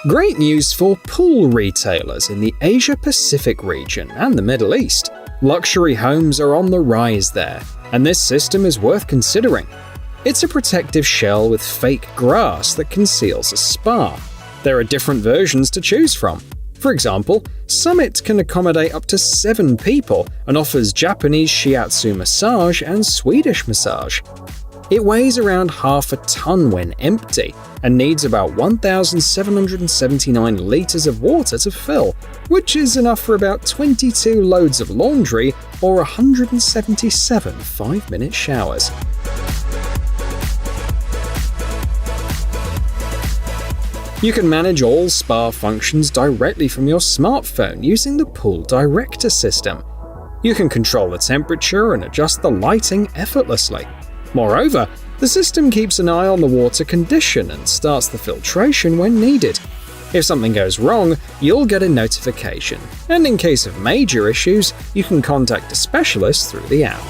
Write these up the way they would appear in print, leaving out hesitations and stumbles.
Great news for pool retailers in the Asia-Pacific region and the Middle East. Luxury homes are on the rise there, and this system is worth considering. It's a protective shell with fake grass that conceals a spa. There are different versions to choose from. For example, Summit can accommodate up to 7 people and offers Japanese shiatsu massage and Swedish massage. It weighs around half a ton when empty and needs about 1,779 liters of water to fill, which is enough for about 22 loads of laundry or 177 5-minute showers. You can manage all spa functions directly from your smartphone using the Pool Director system. You can control the temperature and adjust the lighting effortlessly. Moreover, the system keeps an eye on the water condition and starts the filtration when needed. If something goes wrong, you'll get a notification, and in case of major issues, you can contact a specialist through the app.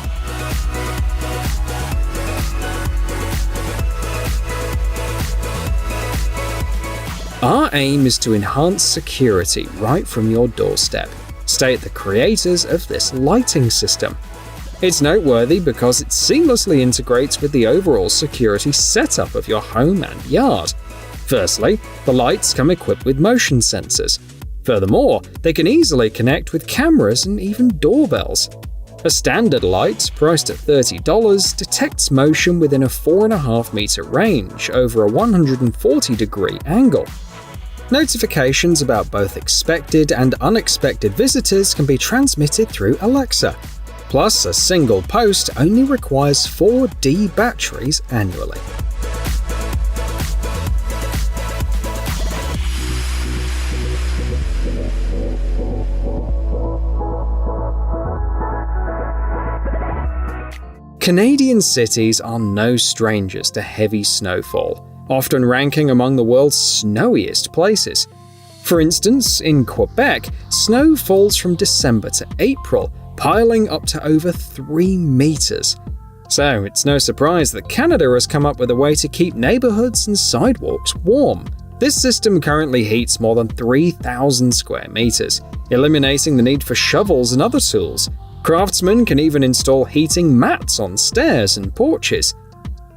Our aim is to enhance security right from your doorstep, state the creators of this lighting system. It's noteworthy because it seamlessly integrates with the overall security setup of your home and yard. Firstly, the lights come equipped with motion sensors. Furthermore, they can easily connect with cameras and even doorbells. A standard light, priced at $30, detects motion within a 4.5-meter range over a 140-degree angle. Notifications about both expected and unexpected visitors can be transmitted through Alexa. Plus, a single post only requires 4 D batteries annually. Canadian cities are no strangers to heavy snowfall, often ranking among the world's snowiest places. For instance, in Quebec, snow falls from December to April, piling up to over 3 meters. So it's no surprise that Canada has come up with a way to keep neighborhoods and sidewalks warm. This system currently heats more than 3,000 square meters, eliminating the need for shovels and other tools. Craftsmen can even install heating mats on stairs and porches.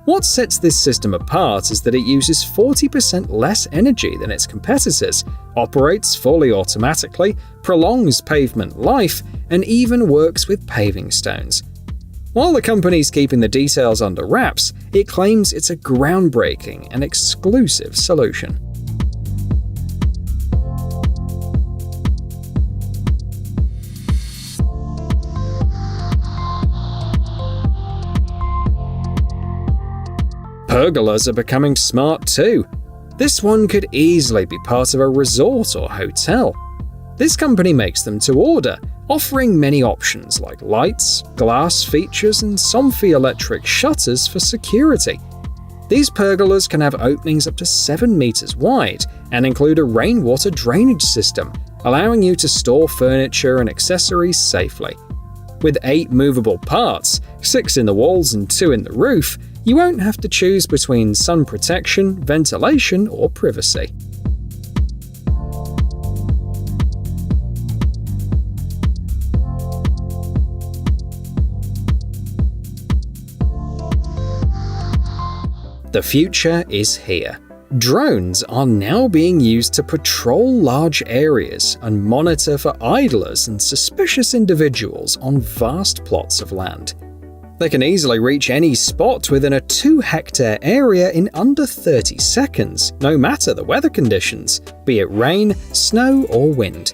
What sets this system apart is that it uses 40% less energy than its competitors, operates fully automatically, prolongs pavement life, and even works with paving stones. While the company's keeping the details under wraps, it claims it's a groundbreaking and exclusive solution. Pergolas are becoming smart too. This one could easily be part of a resort or hotel. This company makes them to order, offering many options like lights, glass features, and Somfy electric shutters for security. These pergolas can have openings up to 7 meters wide and include a rainwater drainage system, allowing you to store furniture and accessories safely. With 8 movable parts, 6 in the walls and 2 in the roof, you won't have to choose between sun protection, ventilation, or privacy. The future is here. Drones are now being used to patrol large areas and monitor for idlers and suspicious individuals on vast plots of land. They can easily reach any spot within a 2-hectare area in under 30 seconds, no matter the weather conditions, be it rain, snow, or wind.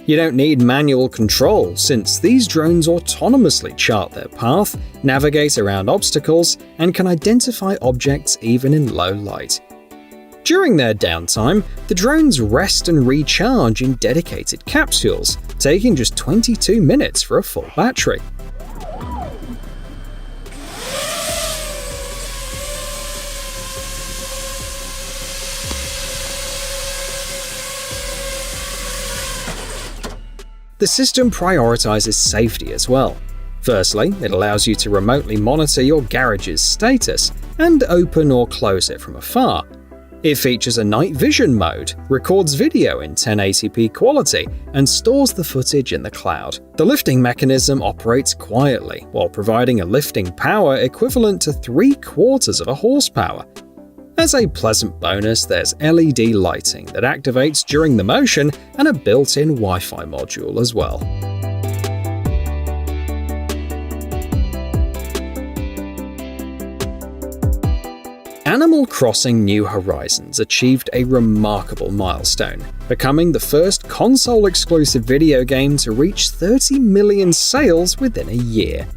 You don't need manual control, since these drones autonomously chart their path, navigate around obstacles, and can identify objects even in low light. During their downtime, the drones rest and recharge in dedicated capsules, taking just 22 minutes for a full battery. The system prioritizes safety as well. Firstly, it allows you to remotely monitor your garage's status and open or close it from afar. It features a night vision mode, records video in 1080p quality, and stores the footage in the cloud. The lifting mechanism operates quietly, while providing a lifting power equivalent to 3/4 of a horsepower. As a pleasant bonus, there's LED lighting that activates during the motion and a built-in Wi-Fi module as well. Animal Crossing: New Horizons achieved a remarkable milestone, becoming the first console-exclusive video game to reach 30 million sales within a year.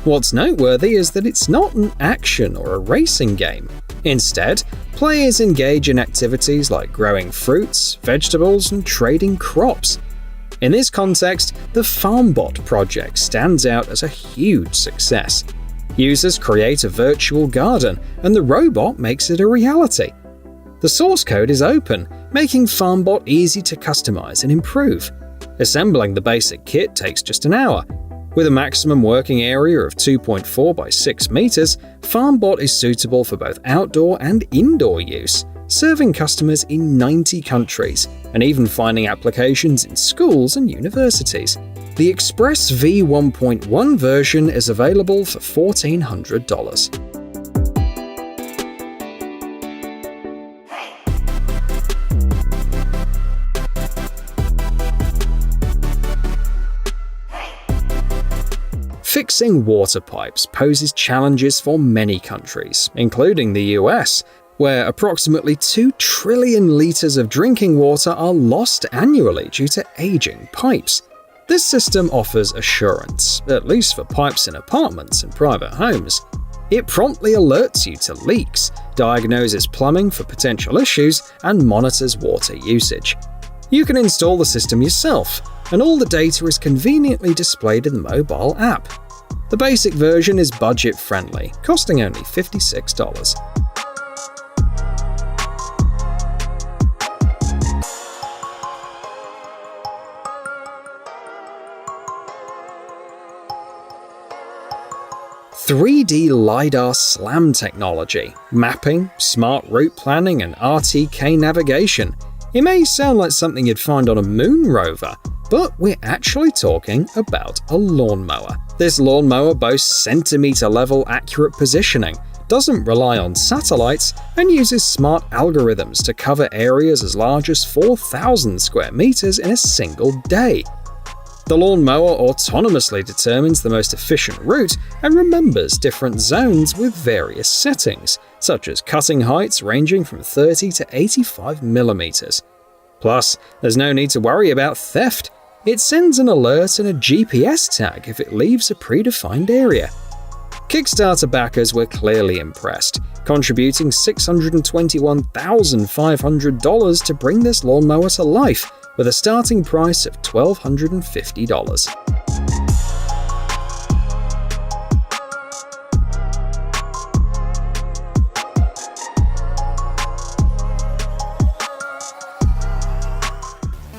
What's noteworthy is that it's not an action or a racing game. Instead, players engage in activities like growing fruits, vegetables, and trading crops. In this context, the FarmBot project stands out as a huge success. Users create a virtual garden, and the robot makes it a reality. The source code is open, making FarmBot easy to customize and improve. Assembling the basic kit takes just an hour. With a maximum working area of 2.4 by 6 meters, FarmBot is suitable for both outdoor and indoor use, serving customers in 90 countries, and even finding applications in schools and universities. The Express V1.1 version is available for $1,400. Fixing water pipes poses challenges for many countries, including the US, where approximately 2 trillion liters of drinking water are lost annually due to aging pipes. This system offers assurance, at least for pipes in apartments and private homes. It promptly alerts you to leaks, diagnoses plumbing for potential issues, and monitors water usage. You can install the system yourself, and all the data is conveniently displayed in the mobile app. The basic version is budget-friendly, costing only $56. "3D LiDAR SLAM technology, mapping, smart route planning, and RTK navigation." It may sound like something you'd find on a moon rover, but we're actually talking about a lawnmower. This lawnmower boasts centimeter-level accurate positioning, doesn't rely on satellites, and uses smart algorithms to cover areas as large as 4,000 square meters in a single day. The lawnmower autonomously determines the most efficient route and remembers different zones with various settings, such as cutting heights ranging from 30 to 85 millimeters. Plus, there's no need to worry about theft. It sends an alert and a GPS tag if it leaves a predefined area. Kickstarter backers were clearly impressed, contributing $621,500 to bring this lawnmower to life, with a starting price of $1,250.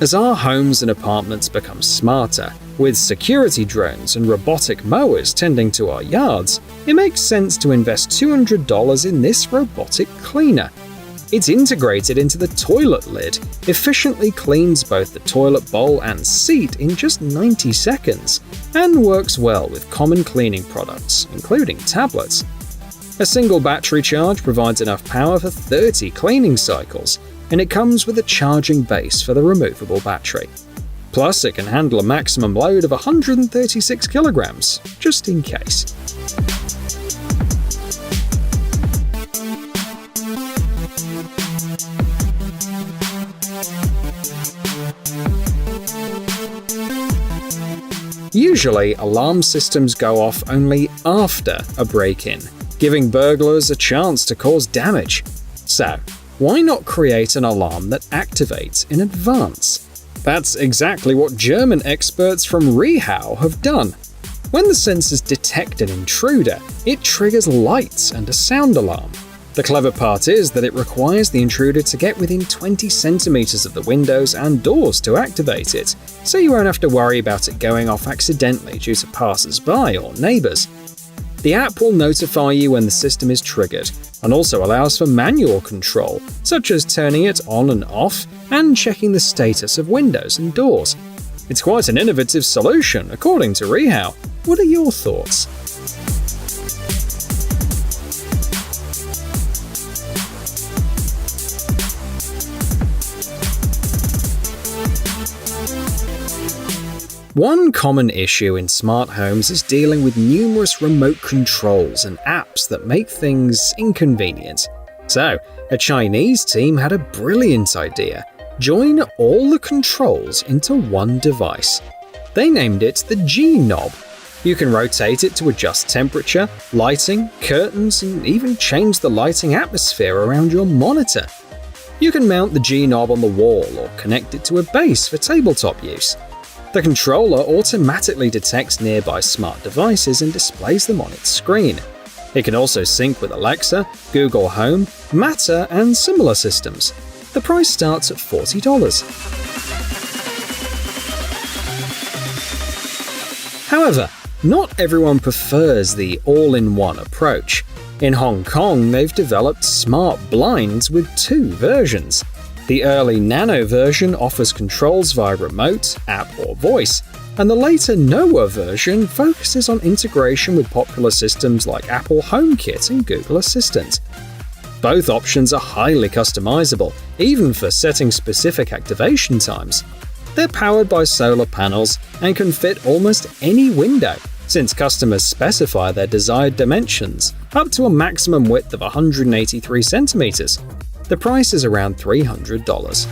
As our homes and apartments become smarter, with security drones and robotic mowers tending to our yards, it makes sense to invest $200 in this robotic cleaner. It's integrated into the toilet lid, efficiently cleans both the toilet bowl and seat in just 90 seconds, and works well with common cleaning products, including tablets. A single battery charge provides enough power for 30 cleaning cycles, and it comes with a charging base for the removable battery. Plus, it can handle a maximum load of 136 kilograms, just in case. Usually, alarm systems go off only after a break-in, giving burglars a chance to cause damage. So, why not create an alarm that activates in advance? That's exactly what German experts from Rehau have done. When the sensors detect an intruder, it triggers lights and a sound alarm. The clever part is that it requires the intruder to get within 20 centimeters of the windows and doors to activate it, so you won't have to worry about it going off accidentally due to passers-by or neighbors. The app will notify you when the system is triggered, and also allows for manual control, such as turning it on and off and checking the status of windows and doors. It's quite an innovative solution, according to Rehau. What are your thoughts? One common issue in smart homes is dealing with numerous remote controls and apps that make things inconvenient. So, a Chinese team had a brilliant idea: join all the controls into one device. They named it the G knob. You can rotate it to adjust temperature, lighting, curtains, and even change the lighting atmosphere around your monitor. You can mount the G knob on the wall or connect it to a base for tabletop use. The controller automatically detects nearby smart devices and displays them on its screen. It can also sync with Alexa, Google Home, Matter, and similar systems. The price starts at $40. However, not everyone prefers the all-in-one approach. In Hong Kong, they've developed smart blinds with two versions. The early Nano version offers controls via remote, app, or voice, and the later Noah version focuses on integration with popular systems like Apple HomeKit and Google Assistant. Both options are highly customizable, even for setting specific activation times. They're powered by solar panels and can fit almost any window, since customers specify their desired dimensions, up to a maximum width of 183 centimeters. The price is around $300.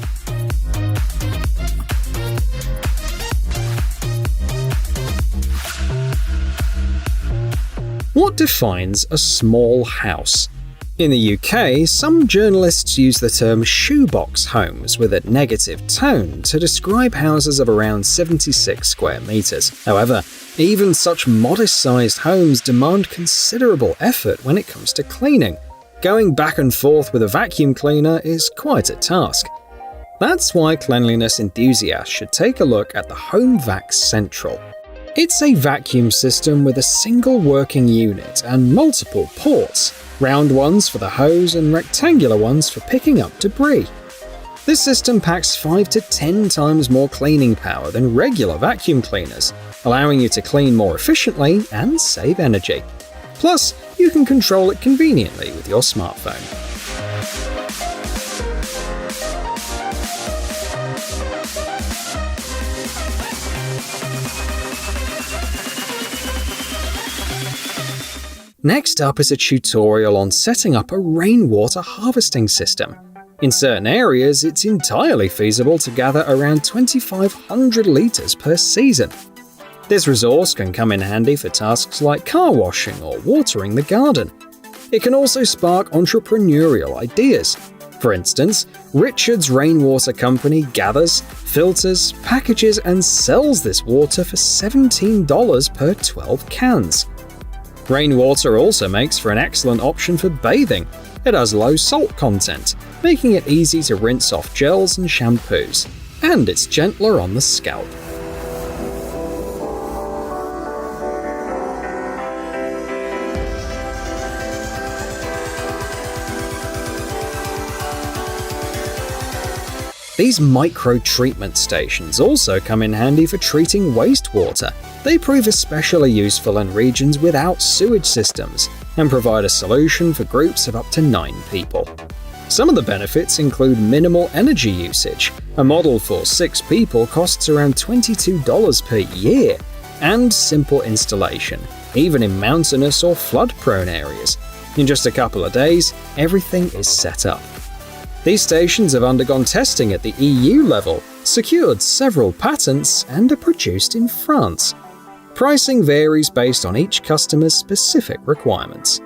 What defines a small house? In the UK, some journalists use the term shoebox homes with a negative tone to describe houses of around 76 square meters. However, even such modest-sized homes demand considerable effort when it comes to cleaning. Going back and forth with a vacuum cleaner is quite a task. That's why cleanliness enthusiasts should take a look at the HomeVac Central. It's a vacuum system with a single working unit and multiple ports, round ones for the hose and rectangular ones for picking up debris. This system packs 5 to 10 times more cleaning power than regular vacuum cleaners, allowing you to clean more efficiently and save energy. Plus, you can control it conveniently with your smartphone. Next up is a tutorial on setting up a rainwater harvesting system. In certain areas, it's entirely feasible to gather around 2,500 liters per season. This resource can come in handy for tasks like car washing or watering the garden. It can also spark entrepreneurial ideas. For instance, Richard's Rainwater Company gathers, filters, packages, and sells this water for $17 per 12 cans. Rainwater also makes for an excellent option for bathing. It has low salt content, making it easy to rinse off gels and shampoos. And it's gentler on the scalp. These micro-treatment stations also come in handy for treating wastewater. They prove especially useful in regions without sewage systems and provide a solution for groups of up to 9 people. Some of the benefits include minimal energy usage. A model for 6 people costs around $22 per year, and simple installation, even in mountainous or flood-prone areas. In just a couple of days, everything is set up. These stations have undergone testing at the EU level, secured several patents, and are produced in France. Pricing varies based on each customer's specific requirements.